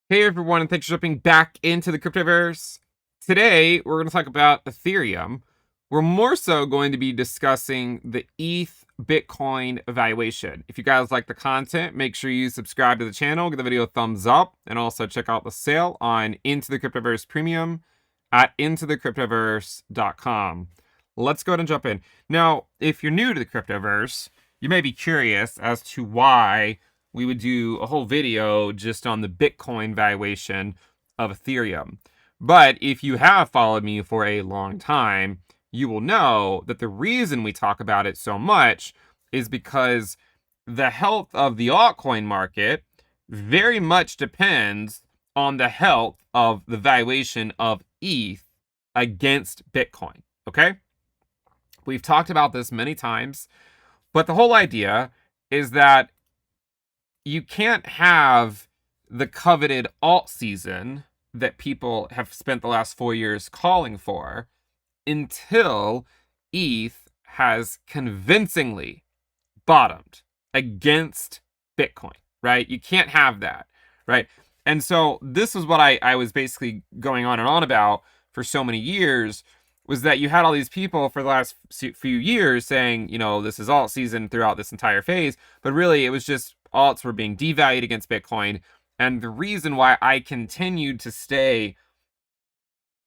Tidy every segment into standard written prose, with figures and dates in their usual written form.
Hey everyone, and thanks for jumping back into the Cryptoverse. Today, we're going to talk about Ethereum. We're more so going to be discussing the ETH Bitcoin valuation. If you guys like the content, make sure you subscribe to the channel, give the video a thumbs up, and also check out the sale on Into the Cryptoverse Premium at intothecryptoverse.com. Let's go ahead and jump in. Now, if you're new to the Cryptoverse, you may be curious as to why we would do a whole video just on the Bitcoin valuation of Ethereum. But if you have followed me for a long time, you will know that the reason we talk about it so much is because the health of the altcoin market very much depends on the health of the valuation of ETH against Bitcoin. Okay? We've talked about this many times, but the whole idea is that you can't have the coveted alt season that people have spent the last 4 years calling for until ETH has convincingly bottomed against Bitcoin, right? You can't have that, right? And so this is what I was basically going on and on about for so many years, was that you had all these people for the last few years saying, you know, this is alt season throughout this entire phase, but really it was just alts were being devalued against Bitcoin. And the reason why I continued to stay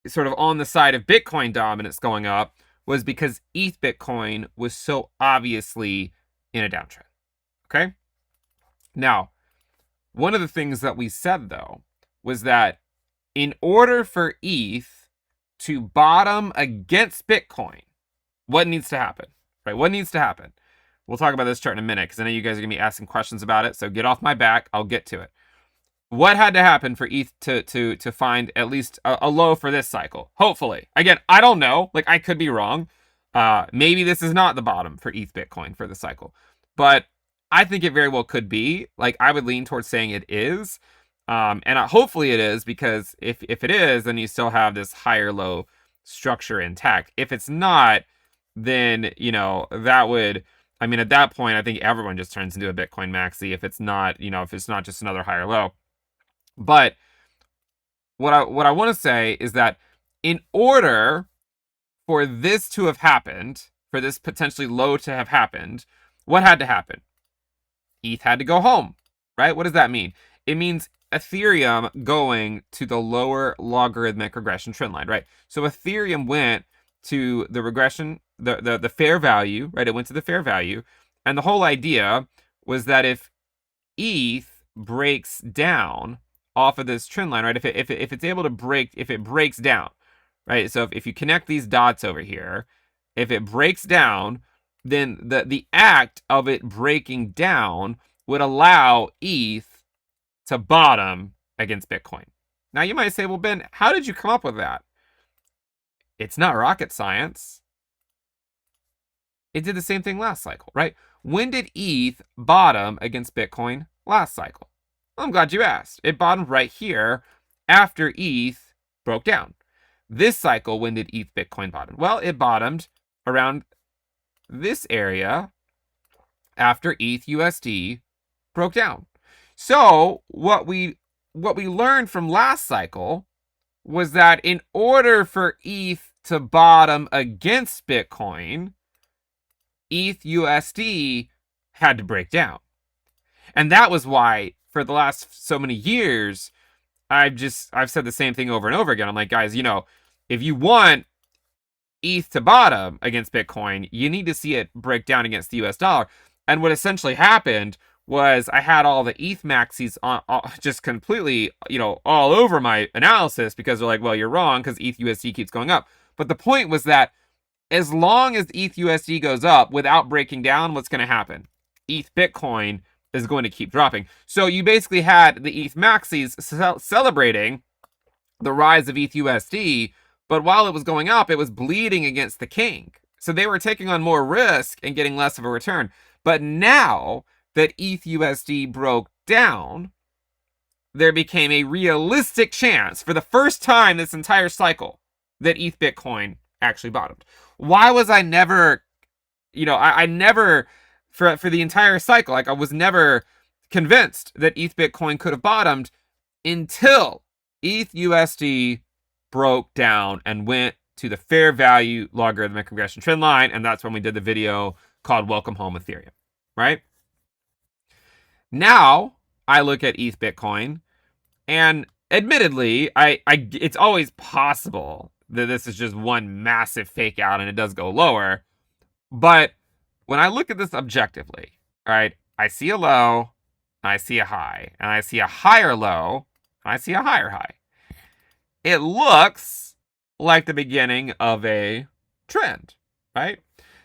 sort of on the side of Bitcoin dominance going up was because ETH Bitcoin was so obviously in a downtrend. Okay? Now, one of the things that we said, though, was that in order for ETH to bottom against Bitcoin, what needs to happen? Right? What needs to happen? We'll talk about this chart in a minute because I know you guys are going to be asking questions about it. So get off my back. I'll get to it. What had to happen for ETH to find at least a low for this cycle? Hopefully. Again, I don't know. Like, I could be wrong. Maybe this is not the bottom for ETH Bitcoin for the cycle. But I think it very well could be. Like, I would lean towards saying it is. And hopefully it is, because if it is, then you still have this higher low structure intact. If it's not, then, you know, that would... I mean, at that point, I think everyone just turns into a Bitcoin maxi if it's not, you know, if it's not just another higher low. But what I want to say is that in order for this to have happened, for this potentially low to have happened, what had to happen? ETH had to go home, right? What does that mean? It means Ethereum going to the lower logarithmic regression trend line, right? So Ethereum went to the regression, the fair value, right? It went to the fair value. And the whole idea was that if ETH breaks down off of this trend line, right? If it's able to break, if it breaks down, right? So if you connect these dots over here, if it breaks down, then the act of it breaking down would allow ETH to bottom against Bitcoin. Now you might say, well, Ben, how did you come up with that? It's not rocket science. It did the same thing last cycle, right? When did ETH bottom against Bitcoin last cycle? Well, I'm glad you asked. It bottomed right here after ETH broke down. This cycle, when did ETH Bitcoin bottom? Well, it bottomed around this area after ETH USD broke down. So what we learned from last cycle was that in order for ETH to bottom against Bitcoin, ETH USD had to break down. And that was why for the last so many years, I've said the same thing over and over again. I'm like, guys, you know, if you want ETH to bottom against Bitcoin, you need to see it break down against the US dollar. And what essentially happened was I had all the ETH maxis just completely, you know, all over my analysis, because they're like, well, you're wrong because ETH USD keeps going up. But the point was that as long as ETH USD goes up without breaking down, what's going to happen? ETH Bitcoin is going to keep dropping. So you basically had the ETH maxis celebrating the rise of ETH USD, but while it was going up, it was bleeding against the king. So they were taking on more risk and getting less of a return. But now that ETH USD broke down, there became a realistic chance for the first time this entire cycle that ETH Bitcoin actually bottomed. Why was I never, you know, I never, for the entire cycle, like I was never convinced that ETH Bitcoin could have bottomed until ETH USD broke down and went to the fair value logarithmic regression trend line. And that's when we did the video called Welcome Home Ethereum, right? Now I look at ETH Bitcoin, and admittedly, it's always possible that this is just one massive fake out and it does go lower. But when I look at this objectively, right, I see a low, and I see a high, and I see a higher low, and I see a higher high. It looks like the beginning of a trend, right?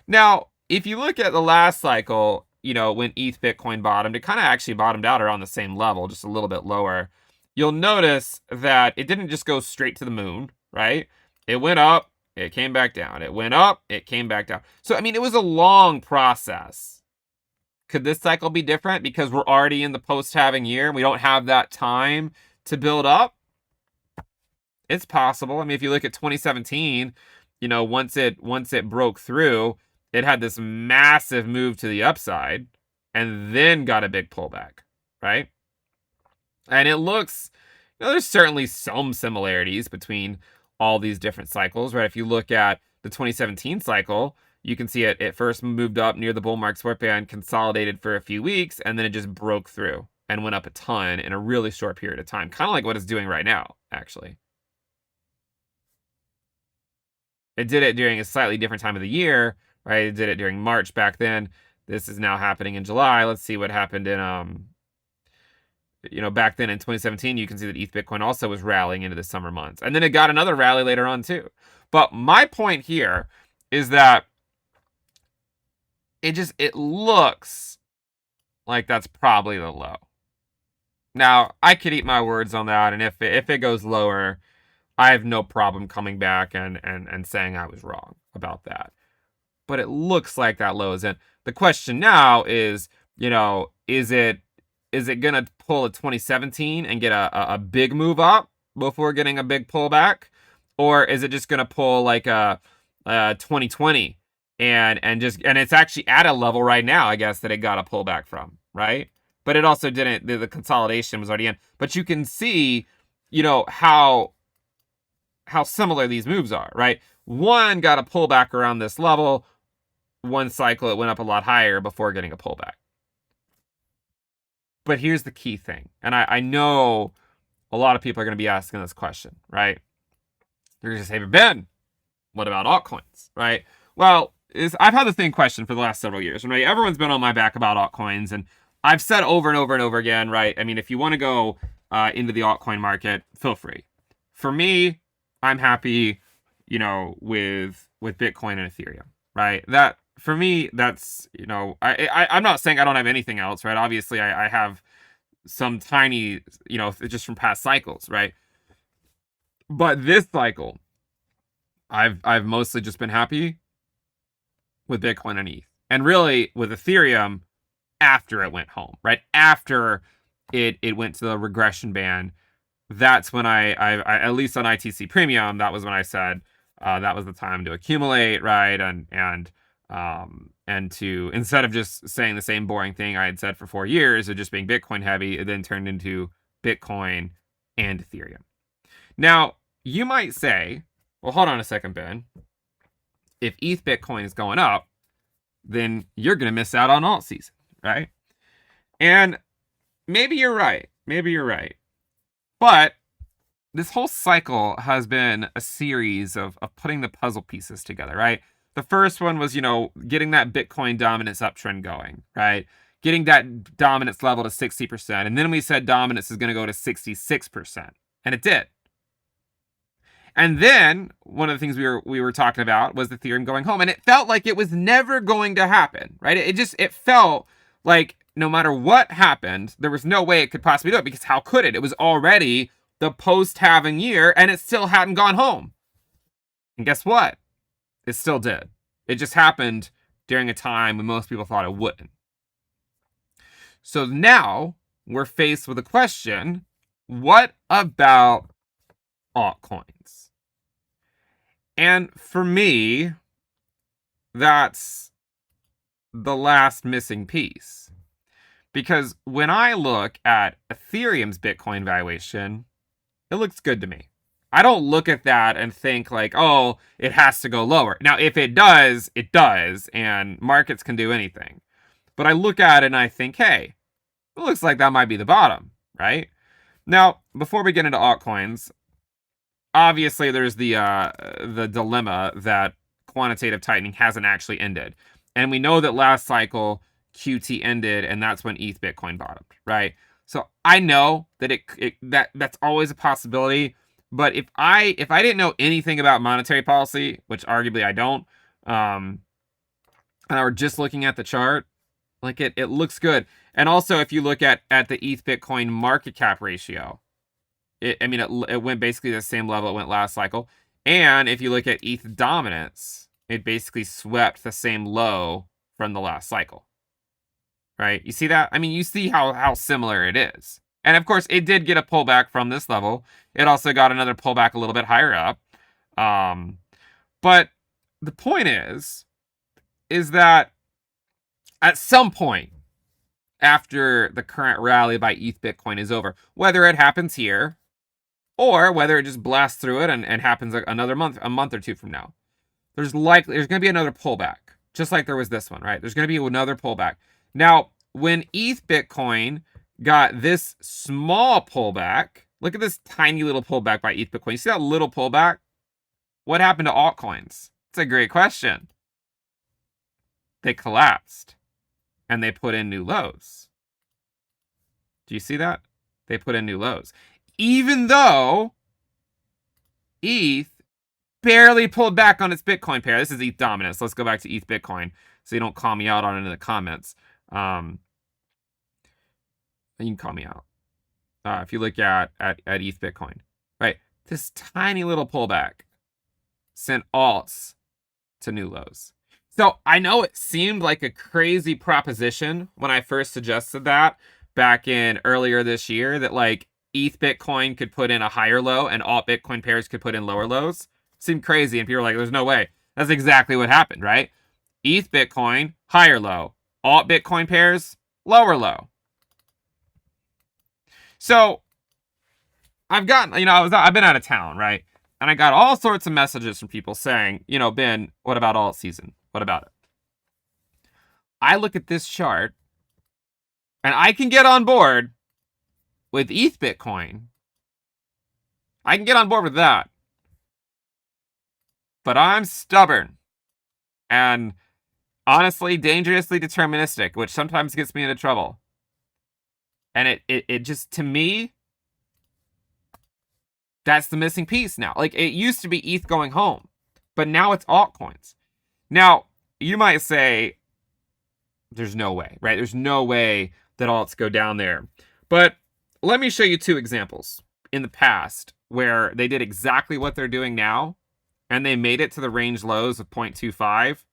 Now, if you look at the last cycle, when ETH Bitcoin bottomed, it kind of actually bottomed out around the same level, just a little bit lower. You'll notice that it didn't just go straight to the moon, right? It went up, it came back down. It went up, it came back down. So, I mean, it was a long process. Could this cycle be different because we're already in the post-halving year and we don't have that time to build up? It's possible. I mean, if you look at 2017, once it broke through, it had this massive move to the upside and then got a big pullback, right? And it looks, there's certainly some similarities between all these different cycles, right? If you look at the 2017 cycle, you can see it first moved up near the bull market support band, consolidated for a few weeks, and then it just broke through and went up a ton in a really short period of time. Kind of like what it's doing right now, actually. It did it during a slightly different time of the year, right? It did it during March back then. This is now happening in July. Let's see what happened in, back then in 2017, you can see that ETH Bitcoin also was rallying into the summer months. And then it got another rally later on too. But my point here is that it looks like that's probably the low. Now, I could eat my words on that, and if it goes lower, I have no problem coming back and saying I was wrong about that. But it looks like that low is in. The question now is, is it going to pull a 2017 and get a big move up before getting a big pullback? Or is it just going to pull like a 2020 and it's actually at a level right now, I guess, that it got a pullback from, right? But it also didn't, the consolidation was already in. But you can see, how similar these moves are, right? One got a pullback around this level. One cycle, it went up a lot higher before getting a pullback. But here's the key thing. And I know a lot of people are going to be asking this question, right? They're going to say, Ben, what about altcoins, right? Well, I've had the same question for the last several years, right? Everyone's been on my back about altcoins. And I've said over and over and over again, right? I mean, if you want to go into the altcoin market, feel free. For me, I'm happy, with Bitcoin and Ethereum, right? That, for me, that's, I'm not saying I don't have anything else, right? Obviously, I have some tiny, just from past cycles, right? But this cycle, I've mostly just been happy with Bitcoin and ETH. And really, with Ethereum, after it went home, right? After it went to the regression band, that's when I at least on ITC Premium, that was when I said that was the time to accumulate, right? And to, instead of just saying the same boring thing I had said for 4 years of just being Bitcoin heavy, it then turned into Bitcoin and Ethereum. Now, you might say, well, hold on a second, Ben. If ETH Bitcoin is going up, then you're going to miss out on alt season, right? And maybe you're right. Maybe you're right. But this whole cycle has been a series of putting the puzzle pieces together, right? The first one was, getting that Bitcoin dominance uptrend going, right? Getting that dominance level to 60%. And then we said dominance is going to go to 66%. And it did. And then one of the things we were talking about was Ethereum going home. And it felt like it was never going to happen, right? It felt like no matter what happened, there was no way it could possibly do it, because how could it? It was already the post-halving year and it still hadn't gone home. And guess what? It still did. It just happened during a time when most people thought it wouldn't. So now we're faced with a question: what about altcoins? And for me, that's the last missing piece. Because when I look at Ethereum's Bitcoin valuation, it looks good to me. I don't look at that and think like, oh, it has to go lower. Now, if it does, it does, and markets can do anything. But I look at it and I think, hey, it looks like that might be the bottom, right? Now, before we get into altcoins, obviously there's the dilemma that quantitative tightening hasn't actually ended. And we know that last cycle QT ended, and that's when ETH Bitcoin bottomed, right? So I know that that's always a possibility. But if I didn't know anything about monetary policy, which arguably I don't, and I were just looking at the chart, like it looks good. And also, if you look at the ETH Bitcoin market cap ratio, it went basically the same level it went last cycle. And if you look at ETH dominance, it basically swept the same low from the last cycle. Right? You see that? I mean, you see how similar it is. And of course, it did get a pullback from this level. It also got another pullback a little bit higher up. But the point is that at some point after the current rally by ETH Bitcoin is over, whether it happens here or whether it just blasts through it and happens another month, a month or two from now, there's going to be another pullback, just like there was this one, right? There's going to be another pullback. Now, when ETH Bitcoin got this small pullback, look at this tiny little pullback by ETH Bitcoin. You see that little pullback? What happened to altcoins? It's a great question. They collapsed and they put in new lows. Do you see that? They put in new lows. Even though ETH barely pulled back on its Bitcoin pair. This is ETH dominance. Let's go back to ETH Bitcoin so you don't call me out on it in the comments. You can call me out. If you look at ETH Bitcoin, right? This tiny little pullback sent alts to new lows. So I know it seemed like a crazy proposition when I first suggested that back in earlier this year, that like ETH Bitcoin could put in a higher low and alt Bitcoin pairs could put in lower lows. It seemed crazy, and people were like, there's no way. That's exactly what happened, right? ETH Bitcoin, higher low. Alt Bitcoin pairs, lower low. So I've gotten, I've been out of town, right? And I got all sorts of messages from people saying, Ben, what about alt season? What about it? I look at this chart and I can get on board with ETH Bitcoin. I can get on board with that. But I'm stubborn and honestly dangerously deterministic, which sometimes gets me into trouble. And it just, to me, that's the missing piece now. Like, it used to be ETH going home, but now it's altcoins. Now, you might say, there's no way, right? There's no way that alts go down there. But let me show you two examples in the past where they did exactly what they're doing now, and they made it to the range lows of 0.25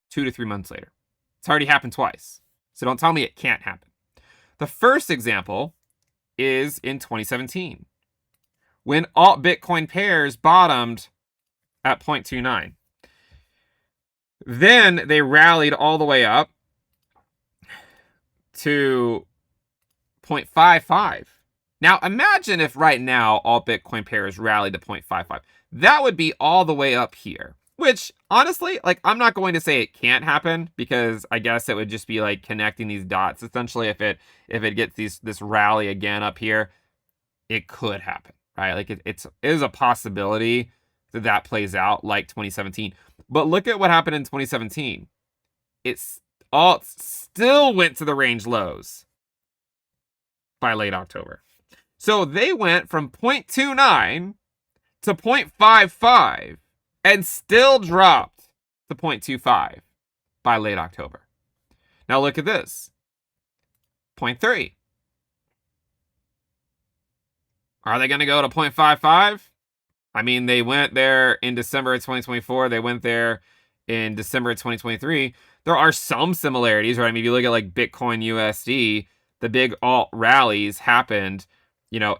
2 to 3 months later. It's already happened twice. So don't tell me it can't happen. The first example is in 2017, when alt Bitcoin pairs bottomed at 0.29. Then they rallied all the way up to 0.55. Now, imagine if right now alt Bitcoin pairs rallied to 0.55. That would be all the way up here. Which, honestly, like, I'm not going to say it can't happen, because I guess it would just be like connecting these dots. Essentially, if it gets this rally again up here, it could happen, right? Like, it is a possibility that plays out like 2017. But look at what happened in 2017. Alts still went to the range lows by late October. So they went from 0.29 to 0.55 and still dropped to 0.25 by late October. Now look at this. 0.3. Are they going to go to 0.55? I mean, they went there in December of 2024. They went there in December of 2023. There are some similarities, right? I mean, if you look at like Bitcoin USD, the big alt rallies happened,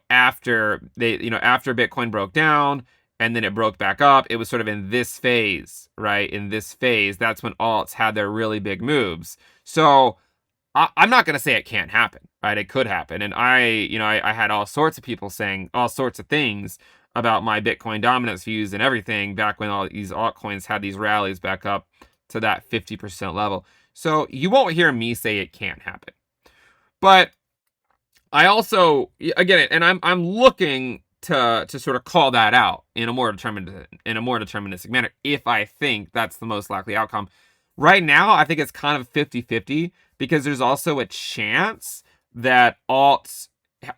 after Bitcoin broke down, and then it broke back up. It was sort of in this phase, right? In this phase, that's when alts had their really big moves. So I'm not going to say it can't happen, right? It could happen. And I had all sorts of people saying all sorts of things about my Bitcoin dominance views and everything back when all these altcoins had these rallies back up to that 50% level. So you won't hear me say it can't happen. But I also, again, and I'm looking to sort of call that out in a more deterministic manner if I think that's the most likely outcome. Right now, I think it's kind of 50-50 because there's also a chance that alts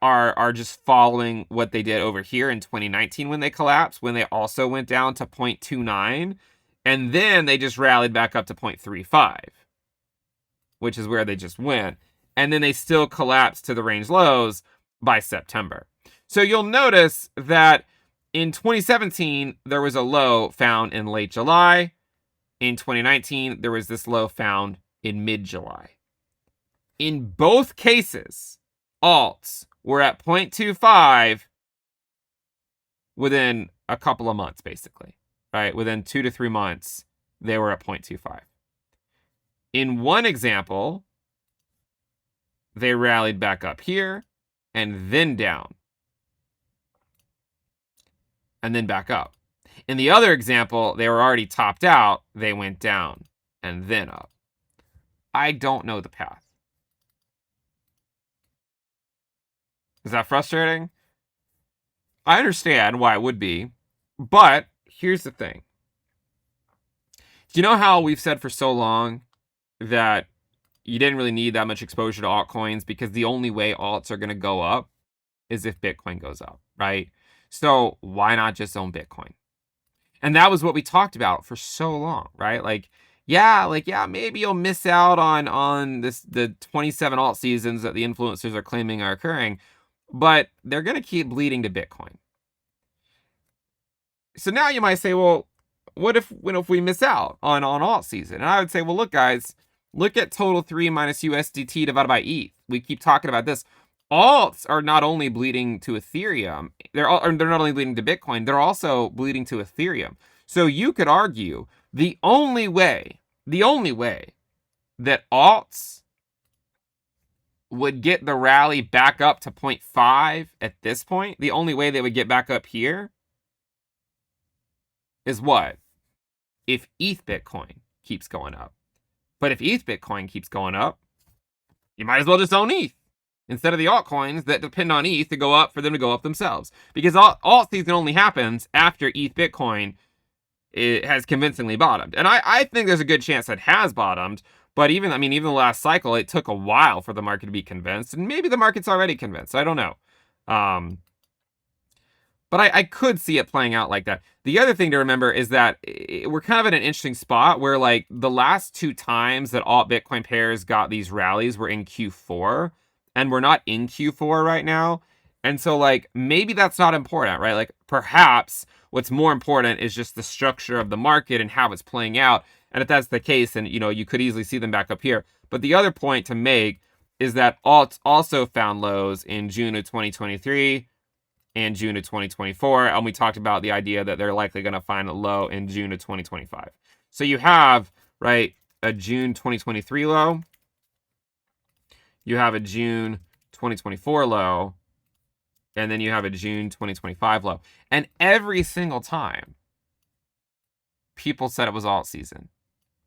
are just following what they did over here in 2019 when they collapsed, when they also went down to 0.29, and then they just rallied back up to 0.35, which is where they just went. And then they still collapsed to the range lows by September. So you'll notice that in 2017, there was a low found in late July. In 2019, there was this low found in mid-July. In both cases, alts were at 0.25 within a couple of months, basically, right? Within 2 to 3 months, they were at 0.25. In one example, they rallied back up here and then down and then back up. In the other example, they were already topped out. They went down and then up. I don't know the path. Is that frustrating? I understand why it would be, but here's the thing. Do you know how we've said for so long that you didn't really need that much exposure to altcoins because the only way alts are going to go up is if Bitcoin goes up, right? So why not just own Bitcoin? And that was what we talked about for so long, right? Yeah, maybe you'll miss out on the 27 alt seasons that the influencers are claiming are occurring, but they're going to keep bleeding to Bitcoin. So now you might say, well, what if we miss out on alt season? And I would say, well, look, guys, look at total 3 minus USDT divided by ETH. We keep talking about this. Alts are not only bleeding to Ethereum, they're not only bleeding to Bitcoin, they're also bleeding to Ethereum. So you could argue the only way that alts would get the rally back up to 0.5 at this point, the only way they would get back up here is what? If ETH Bitcoin keeps going up. But if ETH Bitcoin keeps going up, you might as well just own ETH instead of the altcoins that depend on ETH to go up for them to go up themselves. Because alt season only happens after ETH Bitcoin has convincingly bottomed. And I think there's a good chance that has bottomed. But even the last cycle, it took a while for the market to be convinced. And maybe the market's already convinced. I don't know. But I could see it playing out like that. The other thing to remember is that we're kind of in an interesting spot where, like, the last 2 times that alt Bitcoin pairs got these rallies were in Q4, and we're not in Q4 right now. And so, like, maybe that's not important, right? Like, perhaps what's more important is just the structure of the market and how it's playing out. And if that's the case, then, you could easily see them back up here. But the other point to make is that alts also found lows in June of 2023 and June of 2024. And we talked about the idea that they're likely going to find a low in June of 2025. So you have, right, a June 2023 low. You have a June 2024 low. And then you have a June 2025 low. And every single time, people said it was alt season.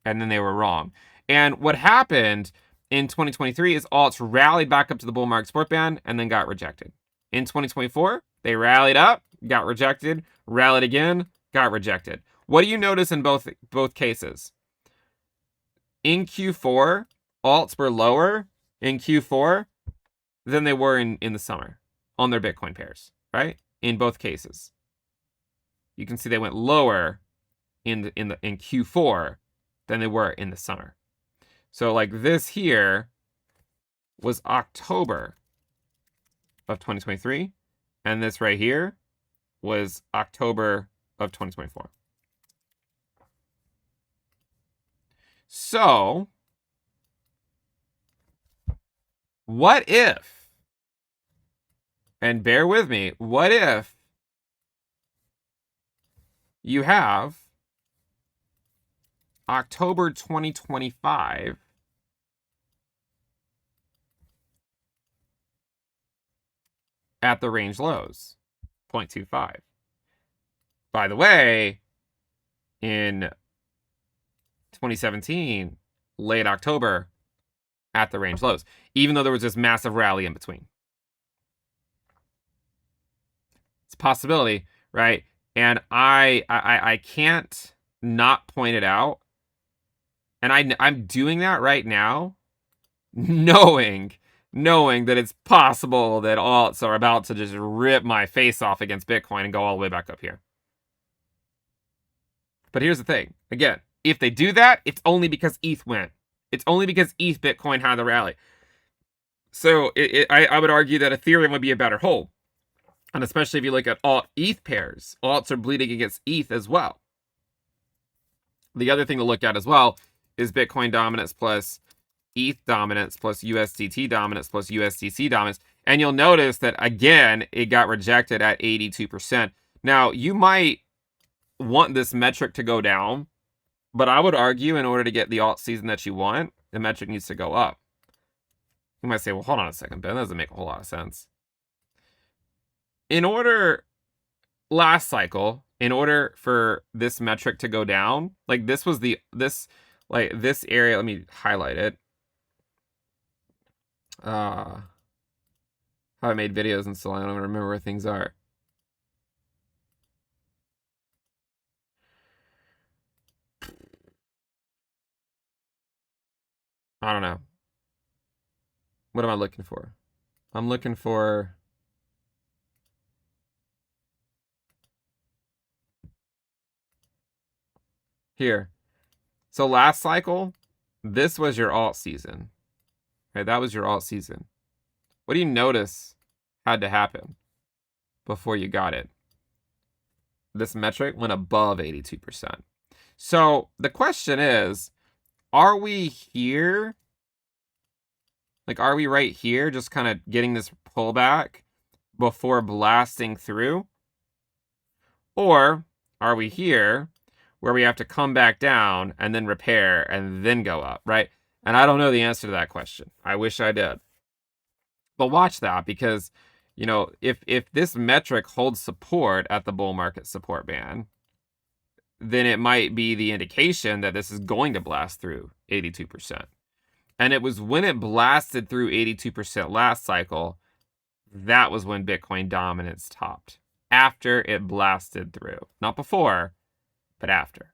And then they were wrong. And what happened in 2023 is alts rallied back up to the bull market support band and then got rejected. In 2024, they rallied up, got rejected, rallied again, got rejected. What do you notice in both cases? In Q4, alts were lower in Q4 than they were in the summer on their Bitcoin pairs, right? In both cases. You can see they went lower in Q4 than they were in the summer. So like this here was October of 2023, and this right here was October of 2024. So what if, and bear with me, what if you have October 2025 at the range lows, 0.25. By the way, in 2017, late October, at the range lows, even though there was this massive rally in between. It's a possibility, right? And I can't not point it out. And I'm doing that right now, knowing that it's possible that alts are about to just rip my face off against Bitcoin and go all the way back up here. But here's the thing. Again, if they do that, it's only because ETH went. It's only because ETH Bitcoin had the rally. So I would argue that Ethereum would be a better hold. And especially if you look at alt ETH pairs, alts are bleeding against ETH as well. The other thing to look at as well is Bitcoin dominance plus ETH dominance plus USDT dominance plus USDC dominance. And you'll notice that, again, it got rejected at 82%. Now, you might want this metric to go down, but I would argue in order to get the alt season that you want, the metric needs to go up. You might say, well, hold on a second, Ben. That doesn't make a whole lot of sense. Last cycle, in order for this metric to go down, like this area, let me highlight it. How I made videos and so I don't even remember where things are. I don't know. What am I looking for? I'm looking for... Here. So last cycle, this was your alt season. Right, that was your alt season. What do you notice had to happen before you got it? This metric went above 82%. So the question is, are we here? Like, are we right here just kind of getting this pullback before blasting through? Or are we here where we have to come back down and then repair and then go up, right? And I don't know the answer to that question. I wish I did. But watch that, because, you know, if this metric holds support at the bull market support band, then it might be the indication that this is going to blast through 82%. And it was when it blasted through 82% last cycle, that was when Bitcoin dominance topped. After it blasted through. Not before, but after.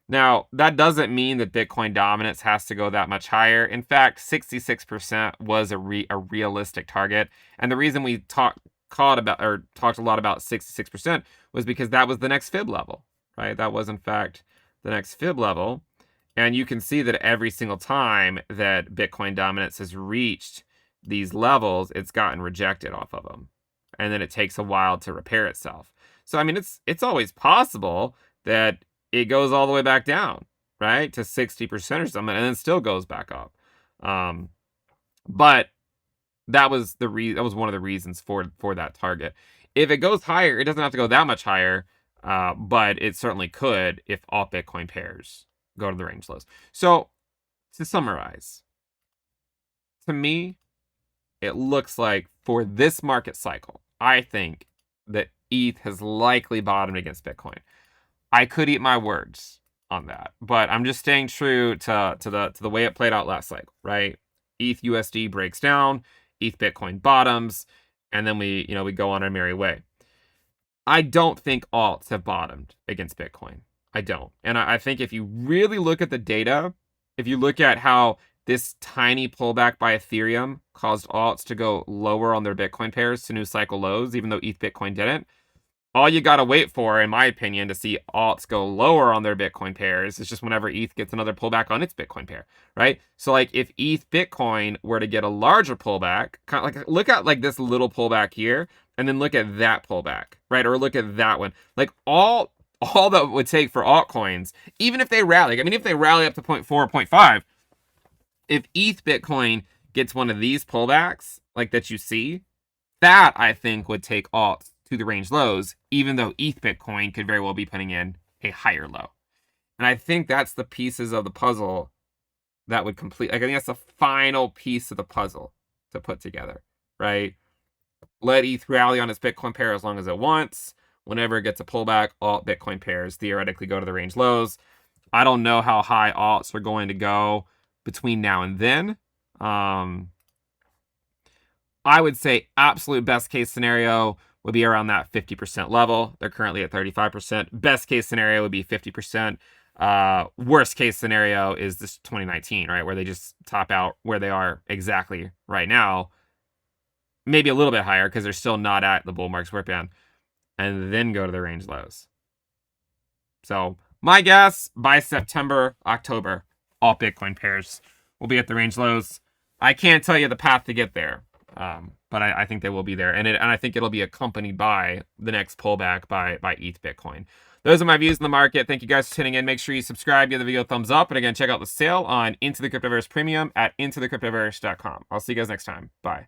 Now, that doesn't mean that Bitcoin dominance has to go that much higher. In fact, 66% was a realistic target. And the reason we talked a lot about 66% was because that was the next fib level, right? That was, in fact, the next fib level. And you can see that every single time that Bitcoin dominance has reached these levels, it's gotten rejected off of them. And then it takes a while to repair itself. So, I mean, it's always possible that it goes all the way back down, right, to 60% or something, and then still goes back up. But that was one of the reasons for that target. If it goes higher, it doesn't have to go that much higher, but it certainly could if all Bitcoin pairs go to the range lows. So, to summarize, to me, it looks like for this market cycle, I think that ETH has likely bottomed against Bitcoin. I could eat my words on that, but I'm just staying true to the way it played out last cycle, right? ETH USD breaks down, ETH Bitcoin bottoms, and then we go on our merry way. I don't think alts have bottomed against Bitcoin. I don't. And I think if you really look at the data, if you look at how this tiny pullback by Ethereum caused alts to go lower on their Bitcoin pairs to new cycle lows, even though ETH Bitcoin didn't, all you got to wait for, in my opinion, to see alts go lower on their Bitcoin pairs is just whenever ETH gets another pullback on its Bitcoin pair, right? So, like, if ETH Bitcoin were to get a larger pullback, kind of like, look at, like, this little pullback here, and then look at that pullback, right? Or look at that one. Like, all that would take for altcoins, even if they rally, I mean, if they rally up to 0.4 or 0.5, if ETH Bitcoin gets one of these pullbacks, like that you see, that, I think, would take alts to the range lows, even though ETH Bitcoin could very well be putting in a higher low. And I think that's the pieces of the puzzle that would complete. Like, I think that's the final piece of the puzzle to put together, right? let ETH rally on its Bitcoin pair as long as it wants. Whenever it gets a pullback, alt Bitcoin pairs theoretically go to the range lows. I don't know how high alts are going to go between now and then. I would say absolute best case scenario would be around that 50% level. They're currently at 35%. Best case scenario would be 50%. Worst case scenario is this 2019, right? Where they just top out where they are exactly right now. Maybe a little bit higher because they're still not at the bull market support band. And then go to the range lows. So my guess, by September, October, all Bitcoin pairs will be at the range lows. I can't tell you the path to get there. But I think they will be there, and I think it'll be accompanied by the next pullback by ETH Bitcoin. Those are my views in the market. Thank you guys for tuning in. Make sure you subscribe, give the video a thumbs up, and again, check out the sale on Into the Cryptoverse Premium at intothecryptoverse.com. I'll see you guys next time. Bye.